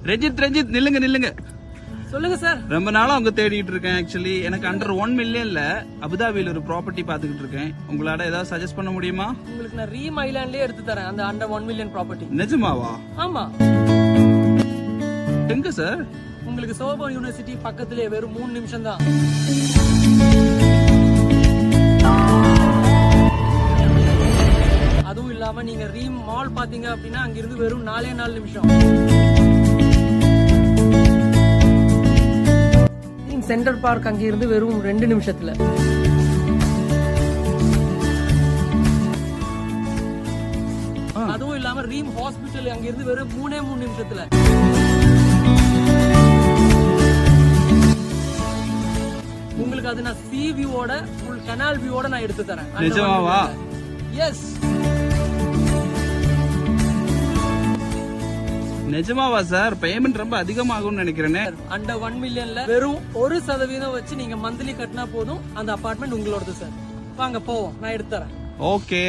ரஞ்சித் ரஞ்சித் நில்லுங்க நில்லுங்க. சொல்லுங்க சார். ரொம்ப நாளா அவங்க தேடிட்டு இருக்கேன். ஆக்சுவலி எனக்கு அண்டர் 1 மில்லியன்ல அபுதாபியில ஒரு ப்ராப்பர்ட்டி பாத்துக்கிட்டு இருக்கேன். உங்களால ஏதாவது சஜஸ்ட் பண்ண முடியுமா? உங்களுக்கு நான் ரீம் ஐலாண்ட்லயே எடுத்து தரேன் அந்த அண்டர் 1 மில்லியன் ப்ராப்பர்ட்டி. நிஜமாவா? ஆமா. எங்க சார்? உங்களுக்கு சோபோன் யூனிவர்சிட்டி பக்கத்திலே வெறும் 3 நிமிஷம் தான். அதுவும் இல்லாம நீங்க ரீம் மால் பாத்தீங்க அப்படின்னா அங்கிருந்து வெறும் 4 நிமிஷம். சென்டர் பார்க் அங்கிருந்து வெறும் 2 நிமிஷத்துல. அதுவும் இல்லாம ரீம் ஹாஸ்பிட்டல் அங்கிருந்து வெறும் 3 நிமிஷத்துல. உங்களுக்கு அது நான் சி வியூவோட ஃபுல் கனால் வியூவோட நான் எடுத்து தரேன். நிஜமாவா? எஸ். நிஜமாவா சார்? பேமெண்ட் ரொம்ப அதிகமாகும்னு நினைக்கிறேனே. அண்டர் 1 மில்லியன்ல வெறும் 1% வச்சு நீங்க மந்த்லி கட்டினா போதும் அந்த அபார்ட்மெண்ட் உங்களோடது சார். வாங்க போவோம், நான் எடுத்து தரேன். ஓகே.